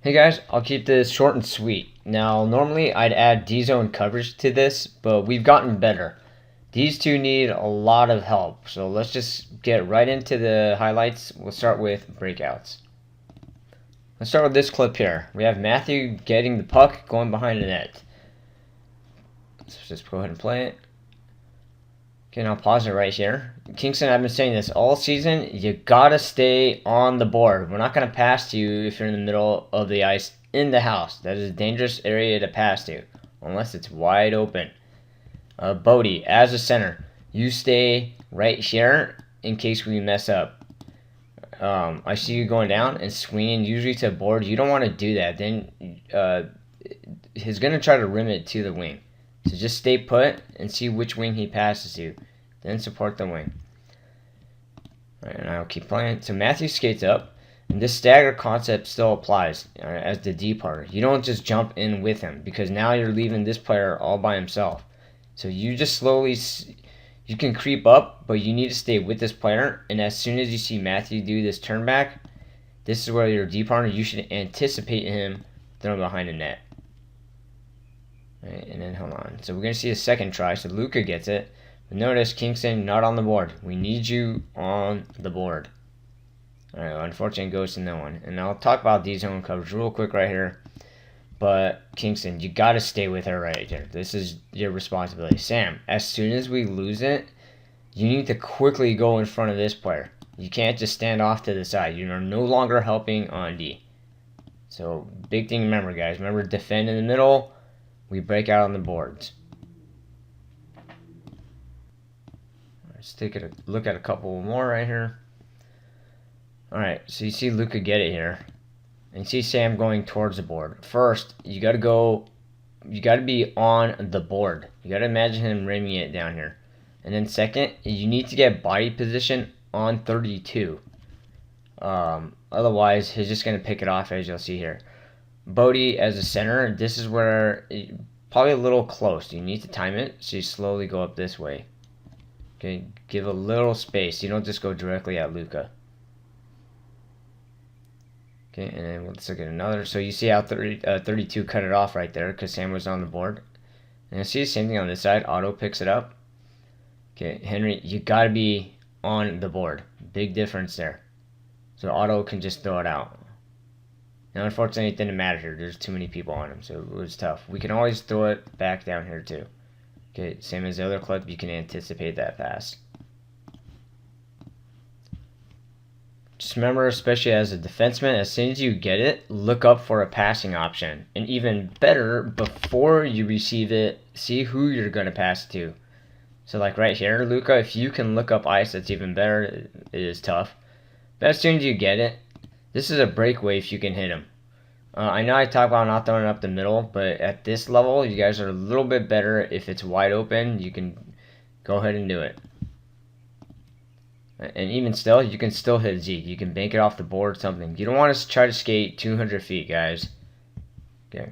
Hey guys, I'll keep this short and sweet. Now, normally I'd add D-zone coverage to this, but we've gotten better. These two need a lot of help, so let's just get right into the highlights. We'll start with breakouts. Let's start with this clip here. We have Matthew getting the puck, going behind the net. Let's just go ahead and play it. Okay, now pause it right here. Kingston, I've been saying this all season. You gotta stay on the board. We're not gonna pass to you if you're in the middle of the ice in the house. That is a dangerous area to pass to, unless it's wide open. Bodie, as a center, you stay right here in case we mess up. I see you going down and swinging usually to the board. You don't want to do that. Then he's gonna try to rim it to the wing. So just stay put and see which wing he passes to. Then support the wing. All right, and I'll keep playing. So Matthew skates up, and this stagger concept still applies as the D part. You don't just jump in with him because now you're leaving this player all by himself. So you just slowly, you can creep up, but you need to stay with this player. And as soon as you see Matthew do this turn back, this is where your D partner, you should anticipate him throwing behind the net. Right, and then hold on. So we're going to see a second try. So Luka gets it. But notice Kingston not on the board. We need you on the board. Alright, well, unfortunately it goes to no one. And I'll talk about D-zone coverage real quick right here. But Kingston, you got to stay with her right here. This is your responsibility. Sam, as soon as we lose it, you need to quickly go in front of this player. You can't just stand off to the side. You are no longer helping on D. So big thing to remember, guys. Remember, defend in the middle. We break out on the boards. Let's take a look at a couple more right here. Alright, so you see Luka get it here. And you see Sam going towards the board. First, you got to be on the board. You got to imagine him rimming it down here. And then second, you need to get body position on 32. Otherwise, he's just going to pick it off, as you'll see here. Bodie as a center, this is where probably a little close. You need to time it, so you slowly go up this way. Okay, give a little space. You don't just go directly at Luka. Okay, and then let's look at another. So you see how 32 cut it off right there because Sam was on the board. And you see the same thing on this side. Otto picks it up. Okay, Henry, you got to be on the board. Big difference there. So Otto can just throw it out. Now, unfortunately, it didn't matter here. There's too many people on him, so it was tough. We can always throw it back down here, too. Okay, same as the other clip, you can anticipate that pass. Just remember, especially as a defenseman, as soon as you get it, look up for a passing option. And even better, before you receive it, see who you're going to pass it to. So like right here, Luka, if you can look up ice, that's even better. It is tough. But as soon as you get it, this is a breakaway if you can hit him. I know I talk about not throwing up the middle, but at this level, you guys are a little bit better. If it's wide open, you can go ahead and do it. And even still, you can still hit Zeke. You can bank it off the board, something. You don't want to try to skate 200 feet, guys. Okay.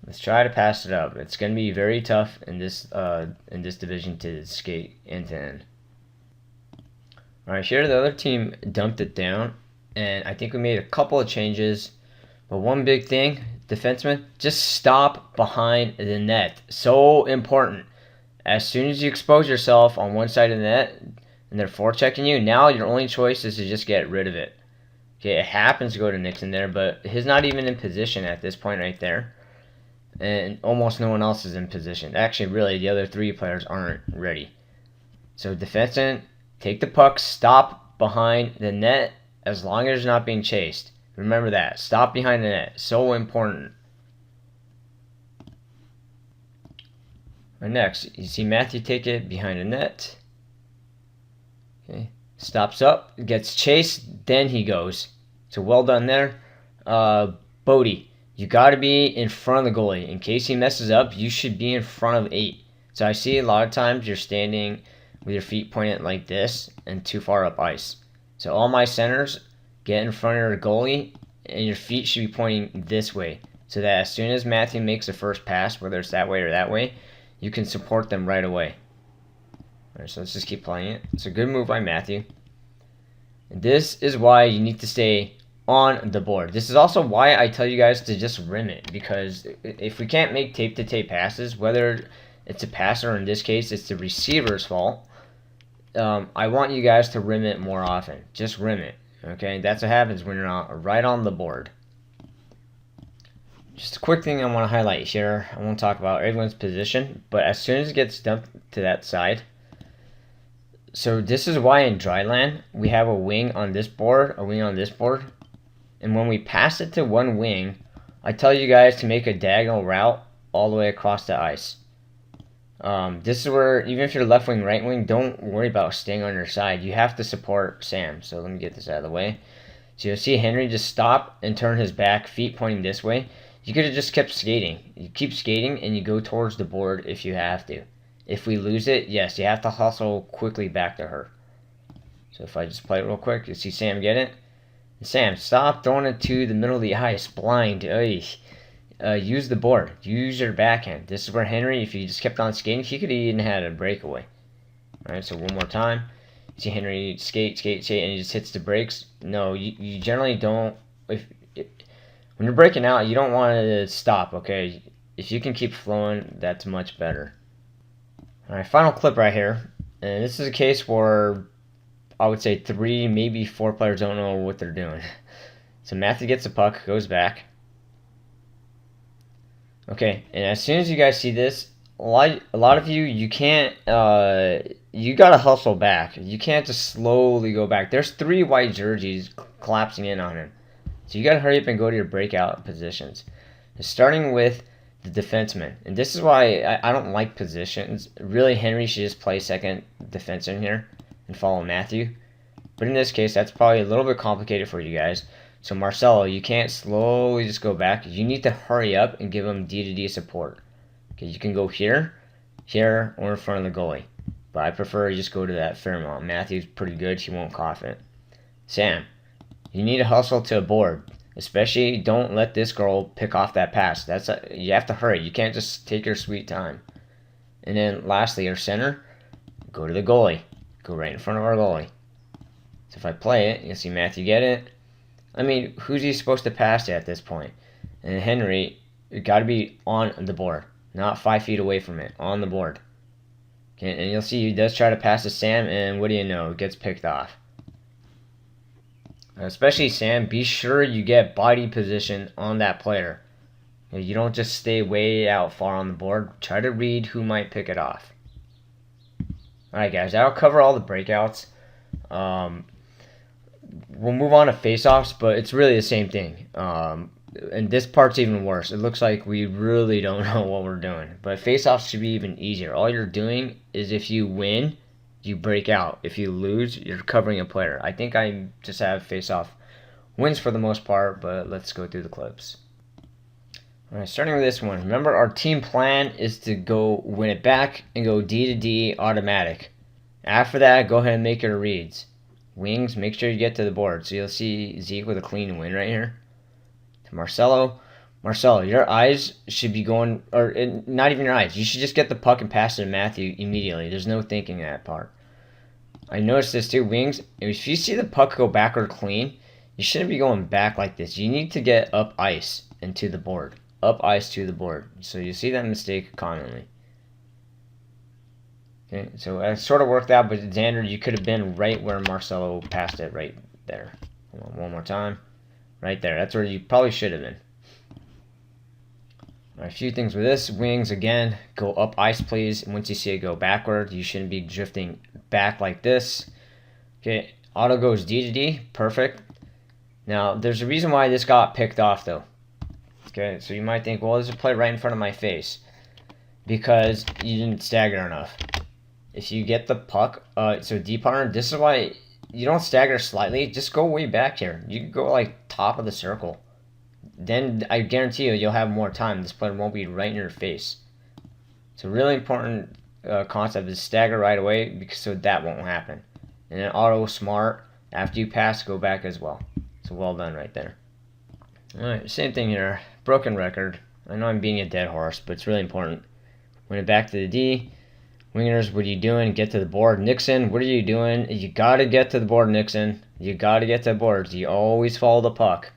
Let's try to pass it up. It's going to be very tough in this division to skate end to end. All right, here the other team dumped it down. And I think we made a couple of changes. But one big thing, defenseman, just stop behind the net. So important. As soon as you expose yourself on one side of the net and they're forechecking you, now your only choice is to just get rid of it. Okay, it happens to go to Nixon there, but he's not even in position at this point right there. And almost no one else is in position. Actually, really, the other three players aren't ready. So defenseman, take the puck, stop behind the net, as long as you're not being chased. Remember that. Stop behind the net. So important. Right, next, you see Matthew take it behind the net. Okay. Stops up, gets chased, then he goes. So well done there. Bodie, you got to be in front of the goalie. In case he messes up, you should be in front of 8. So I see a lot of times you're standing with your feet pointed like this and too far up ice. So all my centers, get in front of your goalie, and your feet should be pointing this way. So that as soon as Matthew makes the first pass, whether it's that way or that way, you can support them right away. Alright, so let's just keep playing it. It's a good move by Matthew. And this is why you need to stay on the board. This is also why I tell you guys to just rim it, because if we can't make tape-to-tape passes, whether it's a passer or in this case it's the receiver's fault, I want you guys to rim it more often. Just rim it, okay? That's what happens when you're not right on the board. Just a quick thing I want to highlight here. I won't talk about everyone's position, but as soon as it gets dumped to that side, so this is why in dryland we have a wing on this board, a wing on this board, and when we pass it to one wing, I tell you guys to make a diagonal route all the way across the ice. This is where, even if you're left wing, right wing, don't worry about staying on your side. You have to support Sam. So let me get this out of the way. So you'll see Henry just stop and turn his back, feet pointing this way. You could have just kept skating. You keep skating and you go towards the board if you have to. If we lose it, yes, you have to hustle quickly back to her. So if I just play it real quick, you see Sam get it. Sam, stop throwing it to the middle of the ice, blind. Use the board. Use your backhand. This is where Henry, if he just kept on skating, he could have even had a breakaway. Alright, so one more time. See Henry skate, skate, skate, and he just hits the brakes. No, you generally don't. When you're breaking out, you don't want to stop, okay? If you can keep flowing, that's much better. Alright, final clip right here. And this is a case where I would say 3, maybe 4 players don't know what they're doing. So Matthew gets the puck, goes back. Okay, and as soon as you guys see this, a lot of you can't, you gotta hustle back. You can't just slowly go back. There's 3 white jerseys collapsing in on him. So you gotta hurry up and go to your breakout positions. Starting with the defenseman. And this is why I don't like positions. Really, Henry should just play second defenseman here and follow Matthew. But in this case, that's probably a little bit complicated for you guys. So Marcelo, you can't slowly just go back. You need to hurry up and give him D-to-D support. Okay, you can go here, here, or in front of the goalie. But I prefer you just go to that Fairmont. Matthew's pretty good. He won't cough it. Sam, you need to hustle to a board. Especially, don't let this girl pick off that pass. You have to hurry. You can't just take your sweet time. And then lastly, our center, go to the goalie. Go right in front of our goalie. So if I play it, you'll see Matthew get it. I mean, who's he supposed to pass to at this point? And Henry, you got to be on the board, not 5 feet away from it, on the board. Okay, and you'll see he does try to pass to Sam, and what do you know? It gets picked off. Especially Sam, be sure you get body position on that player. You don't just stay way out far on the board. Try to read who might pick it off. Alright guys, that'll cover all the breakouts. We'll move on to face-offs, but it's really the same thing. And this part's even worse. It looks like we really don't know what we're doing. But face-offs should be even easier. All you're doing is if you win, you break out. If you lose, you're covering a player. I think I just have face-off wins for the most part, but let's go through the clips. Alright, starting with this one. Remember, our team plan is to go win it back and go D-to-D automatic. After that, go ahead and make your reads. Wings, make sure you get to the board. So you'll see Zeke with a clean win right here. To Marcelo. Marcelo, your eyes should be going, or not even your eyes. You should just get the puck and pass it to Matthew immediately. There's no thinking that part. I noticed this too. Wings, if you see the puck go backward clean, you shouldn't be going back like this. You need to get up ice and to the board. Up ice to the board. So you see that mistake commonly. Okay, so it sort of worked out, but Xander, you could have been right where Marcelo passed it, right there. Hold on, one more time. Right there. That's where you probably should have been. All right, a few things with this. Wings, again, go up ice, please. And once you see it go backward, you shouldn't be drifting back like this. Okay, auto goes D to D. Perfect. Now, there's a reason why this got picked off, though. Okay, so you might think, well, there's a play right in front of my face. Because you didn't stagger enough. If you get the puck, so deep partner, this is why you don't stagger slightly. Just go way back here. You can go like top of the circle. Then I guarantee you'll have more time. This player won't be right in your face. It's a really important concept is stagger right away because so that won't happen. And then auto smart, after you pass, go back as well. So well done right there. Alright, same thing here. Broken record. I know I'm being a dead horse, but it's really important. Win it back to the D. Wingers, what are you doing? Get to the board. Nixon, what are you doing? You gotta get to the board, Nixon. You gotta get to the board. You always follow the puck.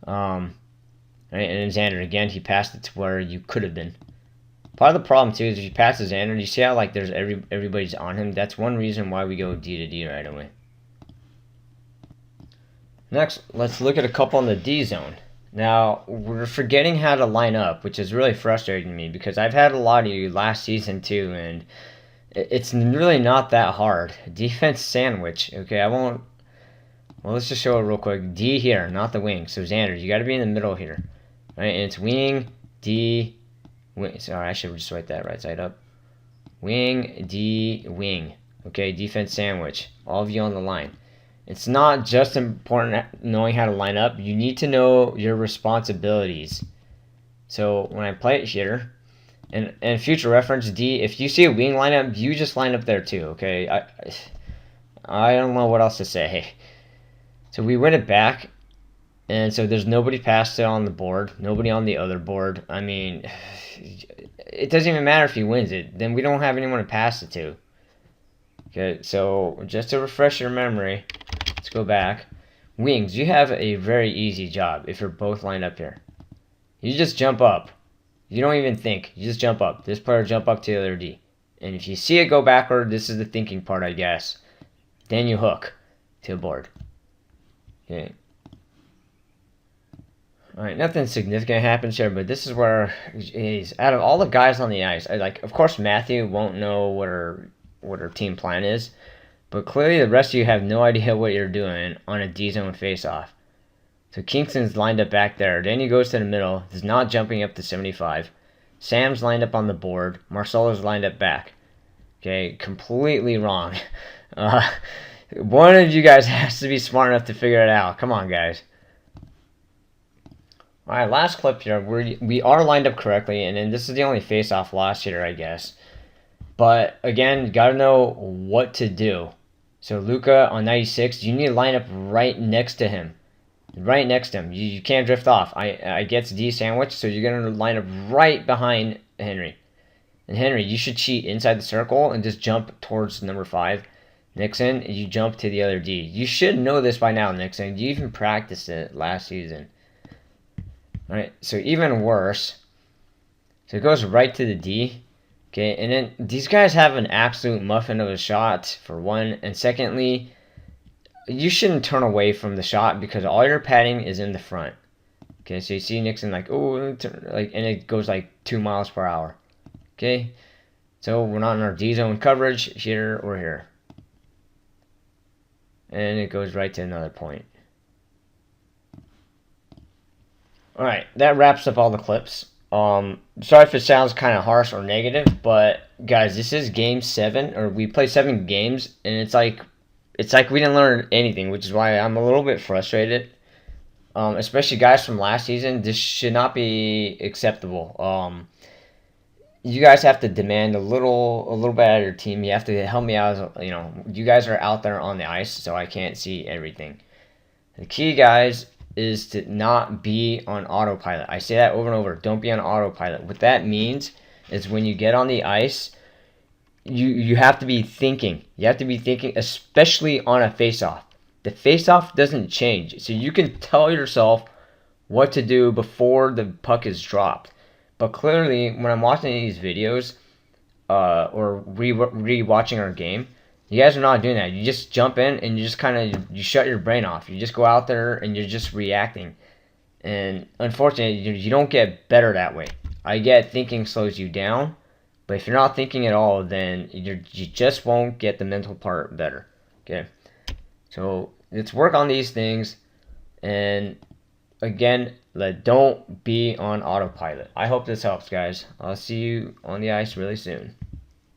Right, and then Xander, again, he passed it to where you could have been. Part of the problem, too, is if you pass to Xander, you see how, like, there's everybody's on him? That's one reason why we go D to D right away. Next, let's look at a couple in the D zone. Now, we're forgetting how to line up, which is really frustrating me because I've had a lot of you last season too, and it's really not that hard. Defense sandwich, okay, I won't, well, let's just show it real quick. D here, not the wing. So Xander, you got to be in the middle here, right? And it's wing, D, wing. Sorry, I should just write that right side up. Wing, D, wing. Okay, defense sandwich. All of you on the line. It's not just important knowing how to line up. You need to know your responsibilities. So when I play it here, and future reference, D, if you see a wing lineup, you just line up there too, okay? I don't know what else to say. So we win it back, and so there's nobody past it on the board, nobody on the other board. I mean, it doesn't even matter if he wins it. Then we don't have anyone to pass it to. Okay, so just to refresh your memory, let's go back. Wings, you have a very easy job if you're both lined up here. You just jump up. You don't even think. You just jump up. This player jump up to the other D. And if you see it go backward, this is the thinking part, I guess. Then you hook to the board. Okay. Alright, nothing significant happens here, but this is where, geez, out of all the guys on the ice, of course Matthew won't know what our team plan is, but clearly the rest of you have no idea what you're doing on a D-zone face-off. So Kingston's lined up back there. Danny goes to the middle. He's not jumping up to 75. Sam's lined up on the board. Marcelo's lined up back. Okay, completely wrong. One of you guys has to be smart enough to figure it out. Come on, guys. Alright, last clip here. We are lined up correctly, and then this is the only face-off loss here, I guess. But, again, you got to know what to do. So, Luka on 96, you need to line up right next to him. Right next to him. You can't drift off. I get D sandwich, so you're going to line up right behind Henry. And Henry, you should cheat inside the circle and just jump towards number 5. Nixon, you jump to the other D. You should know this by now, Nixon. You even practiced it last season. Alright, so even worse. So it goes right to the D. Okay, and then these guys have an absolute muffin of a shot, for one. And secondly, you shouldn't turn away from the shot because all your padding is in the front. Okay, so you see Nixon like, oh, like, and it goes like 2 miles per hour. Okay, so we're not in our D zone coverage here or here. And it goes right to another point. Alright, that wraps up all the clips. Sorry if it sounds kind of harsh or negative, but guys, this is game 7, or we play 7 games, and it's like we didn't learn anything, which is why I'm a little bit frustrated. Especially guys from last season, this should not be acceptable. You guys have to demand a little bit out of your team. You have to help me out. You guys are out there on the ice, so I can't see everything. The key, guys, is to not be on autopilot. I say that over and over. Don't be on autopilot. What that means is when you get on the ice, you have to be thinking. You have to be thinking, especially on a face-off. The face-off doesn't change. So you can tell yourself what to do before the puck is dropped. But clearly, when I'm watching these videos or re-watching our game, you guys are not doing that. You just jump in and you just you shut your brain off. You just go out there and you're just reacting. And unfortunately, you don't get better that way. I get thinking slows you down, but if you're not thinking at all, then you just won't get the mental part better. Okay, so let's work on these things. And again, don't be on autopilot. I hope this helps, guys. I'll see you on the ice really soon.